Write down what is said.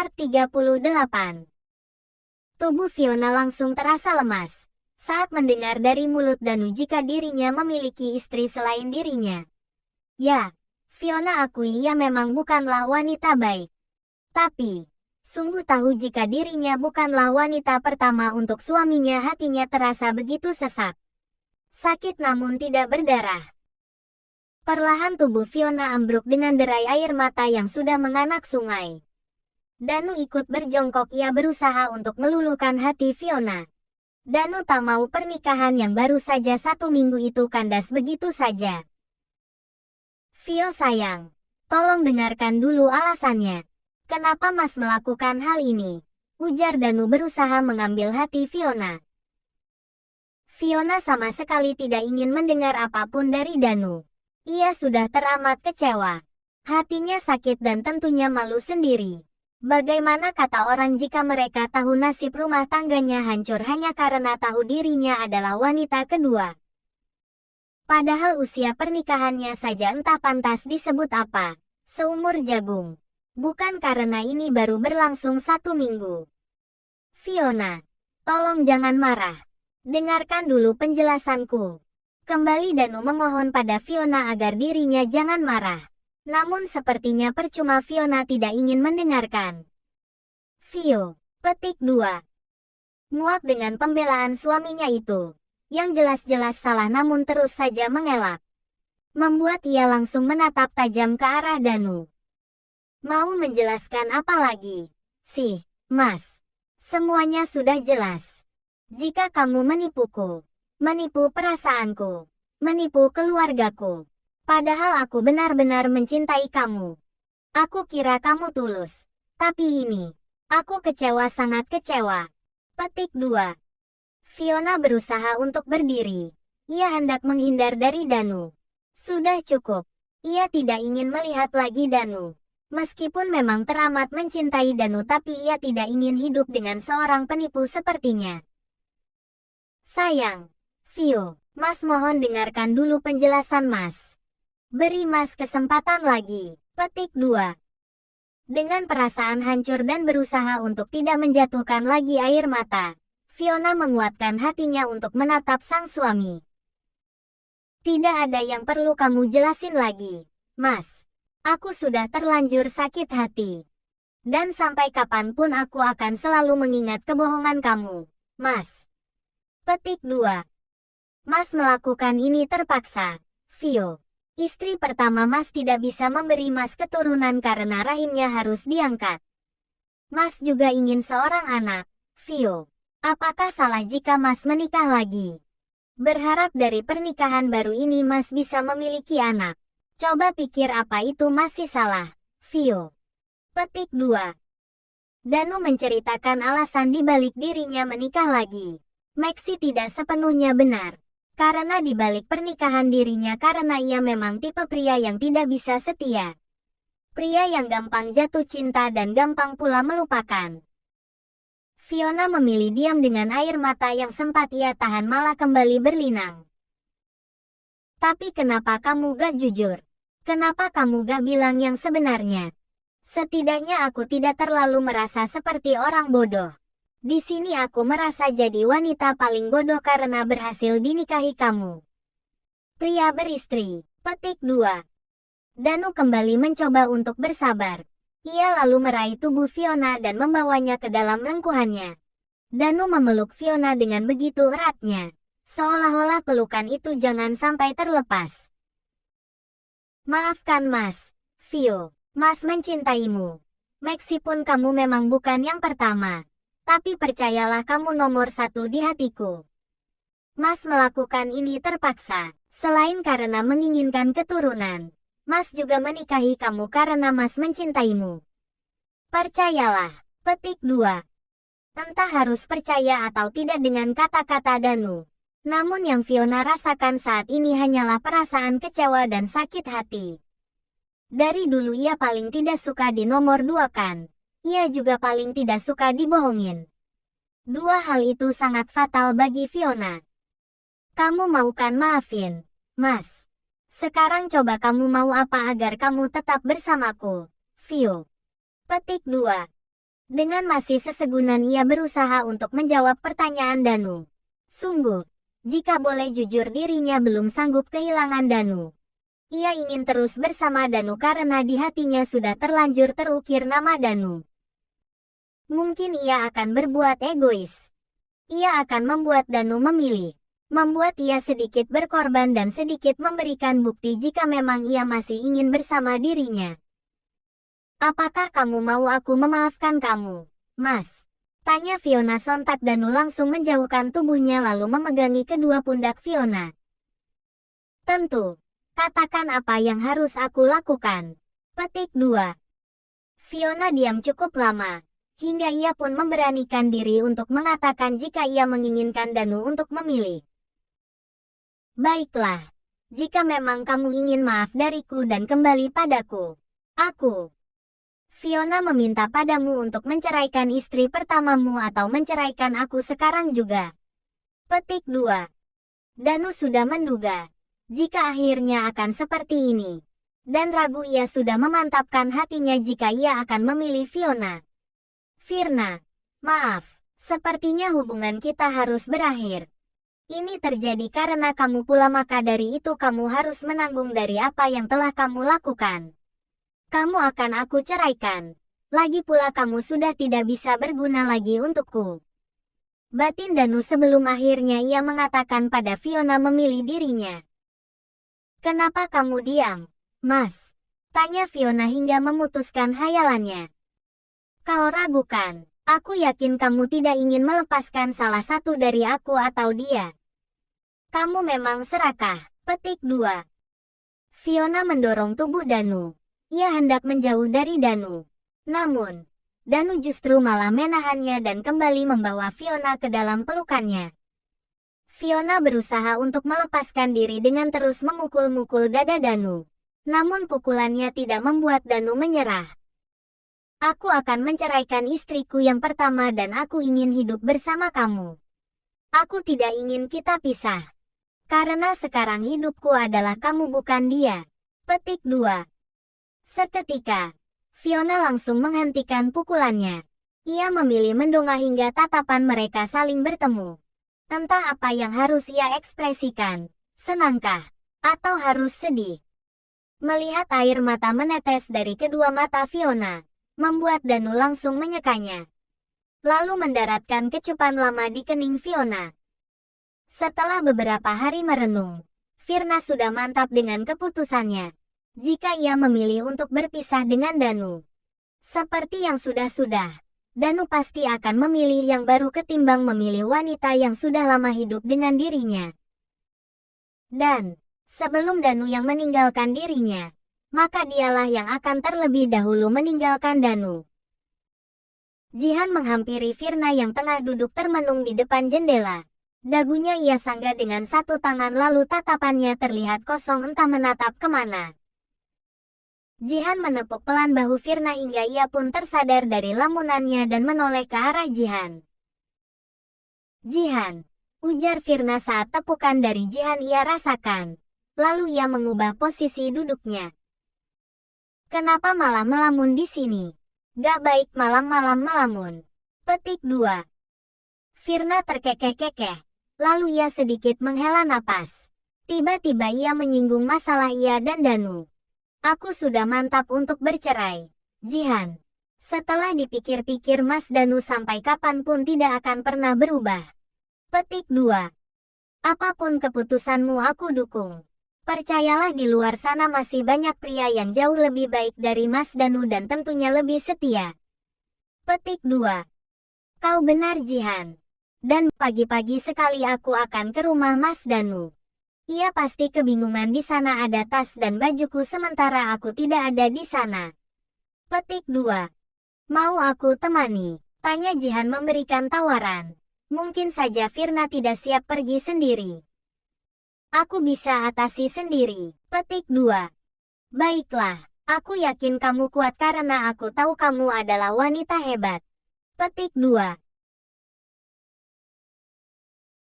Art 38. Tubuh Fiona langsung terasa lemas saat mendengar dari mulut Danu jika dirinya memiliki istri selain dirinya. Ya, Fiona akui ia memang bukanlah wanita baik. Tapi, sungguh tahu jika dirinya bukanlah wanita pertama untuk suaminya, hatinya terasa begitu sesak. Sakit namun tidak berdarah. Perlahan tubuh Fiona ambruk dengan derai air mata yang sudah menganak sungai. Danu ikut berjongkok, ia berusaha untuk meluluhkan hati Fiona. Danu tak mau pernikahan yang baru saja 1 minggu itu kandas begitu saja. Fio sayang, tolong dengarkan dulu alasannya. Kenapa Mas melakukan hal ini? Ujar Danu berusaha mengambil hati Fiona. Fiona sama sekali tidak ingin mendengar apapun dari Danu. Ia sudah teramat kecewa. Hatinya sakit dan tentunya malu sendiri. Bagaimana kata orang jika mereka tahu nasib rumah tangganya hancur hanya karena tahu dirinya adalah wanita kedua? Padahal usia pernikahannya saja entah pantas disebut apa, seumur jagung. Bukan karena ini baru berlangsung 1 minggu. Fiona, tolong jangan marah. Dengarkan dulu penjelasanku. Kembali Danu memohon pada Fiona agar dirinya jangan marah. Namun sepertinya percuma, Fiona tidak ingin mendengarkan. Fio, petik 2. Muak dengan pembelaan suaminya itu, yang jelas-jelas salah namun terus saja mengelak. Membuat ia langsung menatap tajam ke arah Danu. Mau menjelaskan apa lagi? Sih, Mas. Semuanya sudah jelas. Jika kamu menipuku, menipu perasaanku, menipu keluargaku. Padahal aku benar-benar mencintai kamu. Aku kira kamu tulus. Tapi ini, aku kecewa, sangat kecewa. Petik 2. Fiona berusaha untuk berdiri. Ia hendak menghindar dari Danu. Sudah cukup. Ia tidak ingin melihat lagi Danu. Meskipun memang teramat mencintai Danu, tapi ia tidak ingin hidup dengan seorang penipu sepertinya. Sayang, Fio, Mas mohon dengarkan dulu penjelasan Mas. Beri Mas kesempatan lagi. Petik 2. Dengan perasaan hancur dan berusaha untuk tidak menjatuhkan lagi air mata, Fiona menguatkan hatinya untuk menatap sang suami. Tidak ada yang perlu kamu jelasin lagi, Mas. Aku sudah terlanjur sakit hati. Dan sampai kapanpun aku akan selalu mengingat kebohongan kamu, Mas. Petik 2. Mas melakukan ini terpaksa, Fio. Istri pertama Mas tidak bisa memberi Mas keturunan karena rahimnya harus diangkat. Mas juga ingin seorang anak, Fio. Apakah salah jika Mas menikah lagi? Berharap dari pernikahan baru ini Mas bisa memiliki anak. Coba pikir apa itu masih salah, Fio. Petik 2. Danu menceritakan alasan di balik dirinya menikah lagi. Maxi tidak sepenuhnya benar. Karena di balik pernikahan dirinya karena ia memang tipe pria yang tidak bisa setia. Pria yang gampang jatuh cinta dan gampang pula melupakan. Fiona memilih diam dengan air mata yang sempat ia tahan malah kembali berlinang. Tapi kenapa kamu gak jujur? Kenapa kamu gak bilang yang sebenarnya? Setidaknya aku tidak terlalu merasa seperti orang bodoh. Di sini aku merasa jadi wanita paling bodoh karena berhasil dinikahi kamu. Pria beristri. Petik 2. Danu kembali mencoba untuk bersabar. Ia lalu meraih tubuh Fiona dan membawanya ke dalam rengkuhannya. Danu memeluk Fiona dengan begitu eratnya. Seolah-olah pelukan itu jangan sampai terlepas. Maafkan Mas, Fio. Mas mencintaimu. Meskipun kamu memang bukan yang pertama. Tapi percayalah kamu nomor 1 di hatiku. Mas melakukan ini terpaksa. Selain karena menginginkan keturunan, Mas juga menikahi kamu karena Mas mencintaimu. Percayalah. Petik 2. Entah harus percaya atau tidak dengan kata-kata Danu. Namun yang Fiona rasakan saat ini hanyalah perasaan kecewa dan sakit hati. Dari dulu ia paling tidak suka di nomor 2 kan. Ia juga paling tidak suka dibohongin. Dua hal itu sangat fatal bagi Fiona. Kamu mau kan maafin, Mas? Sekarang coba kamu mau apa agar kamu tetap bersamaku, Fio? Petik 2. Dengan masih sesegunan ia berusaha untuk menjawab pertanyaan Danu. Sungguh, jika boleh jujur dirinya belum sanggup kehilangan Danu. Ia ingin terus bersama Danu karena di hatinya sudah terlanjur terukir nama Danu. Mungkin ia akan berbuat egois. Ia akan membuat Danu memilih. Membuat ia sedikit berkorban dan sedikit memberikan bukti jika memang ia masih ingin bersama dirinya. Apakah kamu mau aku memaafkan kamu, Mas? Tanya Fiona sontak. Danu langsung menjauhkan tubuhnya lalu memegangi kedua pundak Fiona. Tentu. Katakan apa yang harus aku lakukan. Petik 2. Fiona diam cukup lama, hingga ia pun memberanikan diri untuk mengatakan jika ia menginginkan Danu untuk memilih. Baiklah. Jika memang kamu ingin maaf dariku dan kembali padaku, aku Fiona meminta padamu untuk menceraikan istri pertamamu atau menceraikan aku sekarang juga. Petik 2. Danu sudah menduga jika akhirnya akan seperti ini. Dan ragu ia sudah memantapkan hatinya jika ia akan memilih Fiona. Firna, maaf, sepertinya hubungan kita harus berakhir. Ini terjadi karena kamu pula, maka dari itu kamu harus menanggung dari apa yang telah kamu lakukan. Kamu akan aku ceraikan. Lagi pula kamu sudah tidak bisa berguna lagi untukku. Batin Danu sebelum akhirnya ia mengatakan pada Fiona memilih dirinya. Kenapa kamu diam, Mas? Tanya Fiona hingga memutuskan hayalannya. Kau ragukan. Aku yakin kamu tidak ingin melepaskan salah satu dari aku atau dia. Kamu memang serakah. Petik 2. Fiona mendorong tubuh Danu. Ia hendak menjauh dari Danu. Namun, Danu justru malah menahannya dan kembali membawa Fiona ke dalam pelukannya. Fiona berusaha untuk melepaskan diri dengan terus memukul-mukul dada Danu. Namun pukulannya tidak membuat Danu menyerah. Aku akan menceraikan istriku yang pertama dan aku ingin hidup bersama kamu. Aku tidak ingin kita pisah. Karena sekarang hidupku adalah kamu bukan dia. Petik 2. Seketika, Fiona langsung menghentikan pukulannya. Ia memilih mendongak hingga tatapan mereka saling bertemu. Entah apa yang harus ia ekspresikan, senangkah, atau harus sedih. Melihat air mata menetes dari kedua mata Fiona, membuat Danu langsung menyekanya. Lalu mendaratkan kecupan lama di kening Fiona. Setelah beberapa hari merenung, Firna sudah mantap dengan keputusannya. Jika ia memilih untuk berpisah dengan Danu. Seperti yang sudah-sudah, Danu pasti akan memilih yang baru ketimbang memilih wanita yang sudah lama hidup dengan dirinya. Dan, sebelum Danu yang meninggalkan dirinya, maka dialah yang akan terlebih dahulu meninggalkan Danu. Jihan menghampiri Firna yang tengah duduk termenung di depan jendela. Dagunya ia sanggah dengan satu tangan lalu tatapannya terlihat kosong entah menatap kemana. Jihan menepuk pelan bahu Firna hingga ia pun tersadar dari lamunannya dan menoleh ke arah Jihan. Jihan, ujar Firna saat tepukan dari Jihan ia rasakan. Lalu ia mengubah posisi duduknya. Kenapa malah melamun di sini? Gak baik malam-malam melamun. Petik 2. Firna terkekeh-kekeh. Lalu ia sedikit menghela napas. Tiba-tiba ia menyinggung masalah ia dan Danu. Aku sudah mantap untuk bercerai, Jihan. Setelah dipikir-pikir Mas Danu sampai kapanpun tidak akan pernah berubah. Petik 2. Apapun keputusanmu aku dukung. Percayalah di luar sana masih banyak pria yang jauh lebih baik dari Mas Danu dan tentunya lebih setia. Petik 2. Kau benar Jihan. Dan pagi-pagi sekali aku akan ke rumah Mas Danu. Ia pasti kebingungan di sana ada tas dan bajuku sementara aku tidak ada di sana. Petik 2. Mau aku temani? Tanya Jihan memberikan tawaran. Mungkin saja Firna tidak siap pergi sendiri. Aku bisa atasi sendiri. Petik 2. Baiklah, aku yakin kamu kuat karena aku tahu kamu adalah wanita hebat. Petik 2.